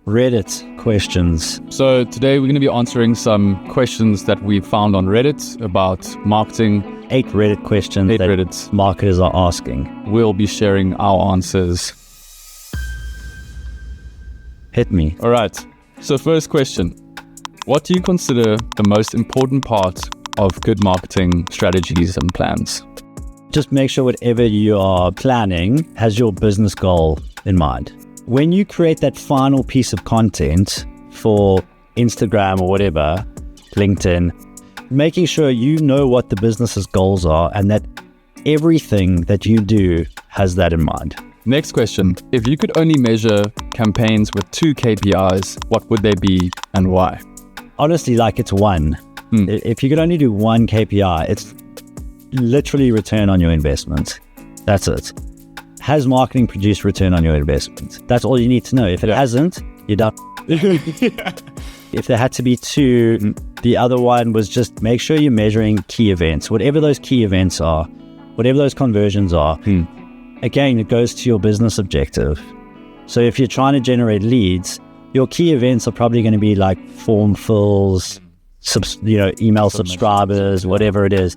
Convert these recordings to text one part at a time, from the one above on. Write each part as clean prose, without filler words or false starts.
Reddit questions. So today we're going to be answering some questions that we found on Reddit about marketing. 8 Reddit questions that marketers are asking. We'll be sharing our answers. Hit me. All right. So first question. What do you consider the most important part of good marketing strategies and plans? Just make sure whatever you are planning has your business goal in mind. When you create that final piece of content for Instagram or whatever, LinkedIn, making sure you know what the business's goals are and that everything that you do has that in mind. Next question. If you could only measure campaigns with 2 KPIs, what would they be and why? Honestly, it's one. If you could only do one KPI, it's literally return on your investment. That's it. Has marketing produced return on your investment? That's all you need to know. If it hasn't, you're done. If there had to be 2, the other one was just make sure you're measuring key events, whatever those key events are, whatever those conversions are. Again, it goes to your business objective. So if you're trying to generate leads, your key events are probably going to be like form fills, email subscribers, whatever it is.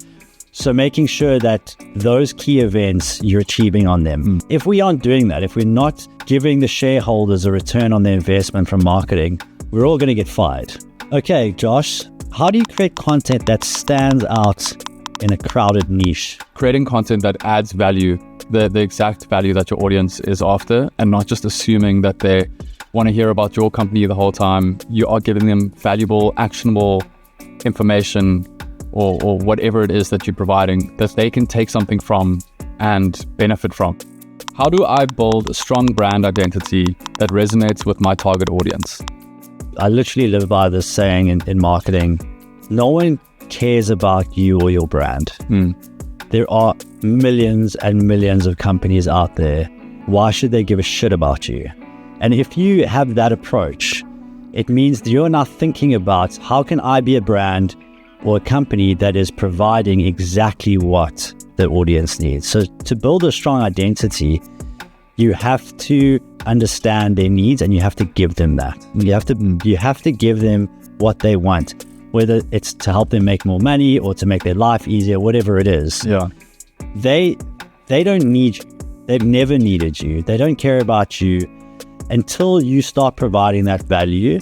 So making sure that those key events you're achieving on them. If we aren't doing that, if we're not giving the shareholders a return on their investment from marketing, we're all going to get fired. Okay, Josh, how do you create content that stands out in a crowded niche? Creating content that adds value, the exact value that your audience is after, and not just assuming that they want to hear about your company the whole time. You are giving them valuable, actionable information or whatever it is that you're providing that they can take something from and benefit from. How do I build a strong brand identity that resonates with my target audience? I literally live by this saying in marketing. No one cares about you or your brand. There are millions and millions of companies out there. Why should they give a shit about you? And if you have that approach, it means that you're now thinking about how can I be a brand or a company that is providing exactly what the audience needs. So to build a strong identity, you have to understand their needs and you have to give them that. You have to give them what they want, whether it's to help them make more money or to make their life easier, whatever it is. Yeah. They don't need you. They've never needed you. They don't care about you. Until you start providing that value,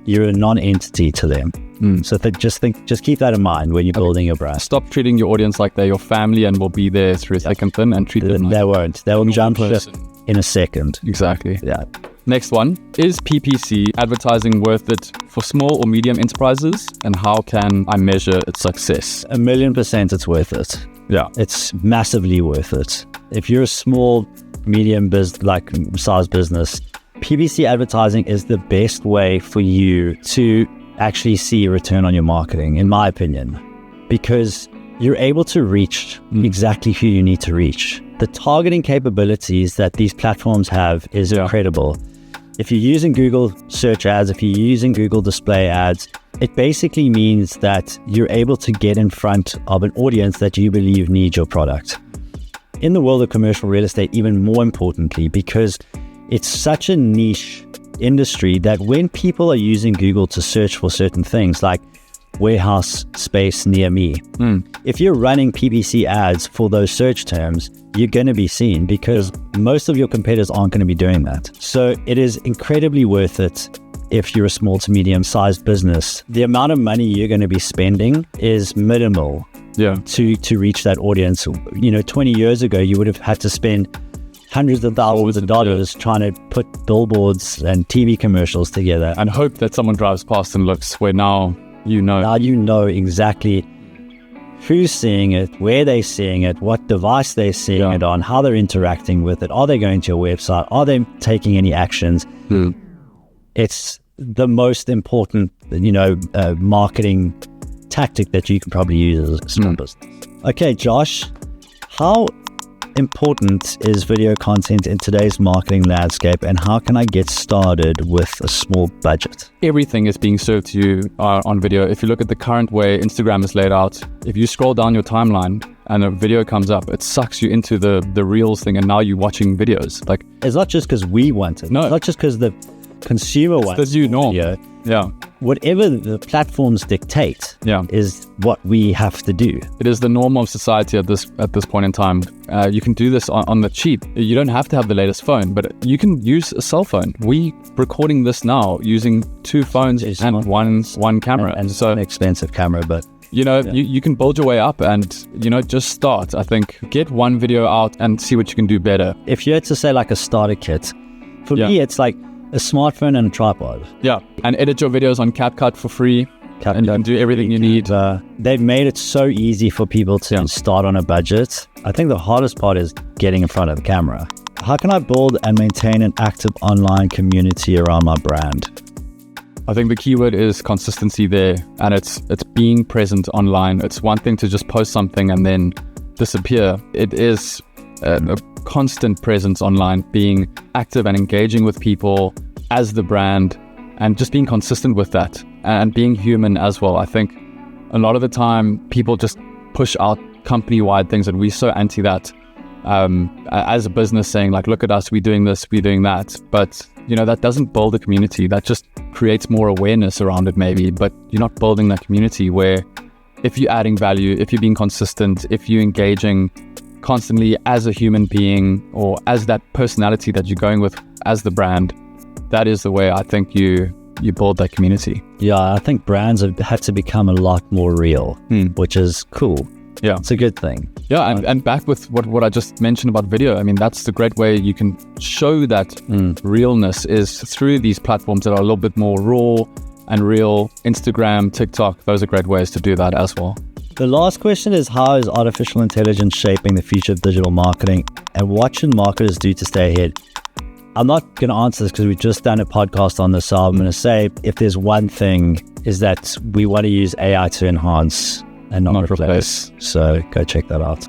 you're a non-entity to them. So just keep that in mind when you're building your brand. Stop treating your audience like they're your family and will be there through thick and thin, and treat them like they won't. They will jump ship in a second. Exactly. Yeah. Next one. Is PPC advertising worth it for small or medium enterprises? And how can I measure its success? 1,000,000% it's worth it. Yeah. It's massively worth it. If you're a small, medium size business, PPC advertising is the best way for you to actually see a return on your marketing, in my opinion, because you're able to reach exactly who you need to reach. The targeting capabilities that these platforms have is incredible. If you're using Google search ads, if you're using Google display ads, it basically means that you're able to get in front of an audience that you believe needs your product. In the world of commercial real estate, even more importantly, because it's such a niche industry that when people are using Google to search for certain things like warehouse space near me, if you're running PPC ads for those search terms, you're going to be seen because most of your competitors aren't going to be doing that. So it is incredibly worth it if you're a small to medium sized business. The amount of money you're going to be spending is minimal to reach that audience. 20 years ago, you would have had to spend hundreds of thousands of dollars trying to put billboards and TV commercials together. And hope that someone drives past and looks, where now you know. Now you know exactly who's seeing it, where they're seeing it, what device they're seeing it on, how they're interacting with it. Are they going to your website? Are they taking any actions? It's the most important, marketing tactic that you can probably use as a small business. Okay, Josh, how important is video content in today's marketing landscape, and how can I get started with a small budget? Everything is being served to you on video. If you look at the current way Instagram is laid out, if you scroll down your timeline and a video comes up, it sucks you into the Reels thing, and now you're watching videos. It's not just because we want it. No. It's not just because consumer It's wants the new norm. video, Yeah. whatever the platforms dictate Yeah. is what we have to do. It is the norm of society at this point in time. You can do this on the cheap. You don't have to have the latest phone, but you can use a cell phone. We recording this now using 2 phones and one camera. And so an expensive camera, but you can build your way up and, just start. I think get one video out and see what you can do better. if you had to say like a starter kit, for me, it's like a smartphone and a tripod. Yeah. And edit your videos on CapCut for free. And you can do everything you need. They've made it so easy for people to start on a budget. I think the hardest part is getting in front of the camera. How can I build and maintain an active online community around my brand? I think the keyword is consistency there, and it's being present online. It's one thing to just post something and then disappear. It is a constant presence online, being active and engaging with people as the brand, and just being consistent with that and being human as well. I think a lot of the time people just push out company-wide things, and we're so anti that as a business, saying like, look at us, we're doing this, we're doing that. But that doesn't build a community. That just creates more awareness around it maybe, but you're not building that community where if you're adding value, if you're being consistent, if you're engaging constantly as a human being or as that personality that you're going with as the brand, that is the way I think you build that community. Yeah, I think brands have had to become a lot more real, which is cool. Yeah, it's a good thing. Yeah, and back with what I just mentioned about video, I mean, that's the great way you can show that realness is through these platforms that are a little bit more raw and real. Instagram, TikTok, those are great ways to do that as well. The last question is, how is artificial intelligence shaping the future of digital marketing, and what should marketers do to stay ahead? I'm not going to answer this because we've just done a podcast on this, so I'm going to say if there's one thing is that we want to use AI to enhance and not replace. So go check that out.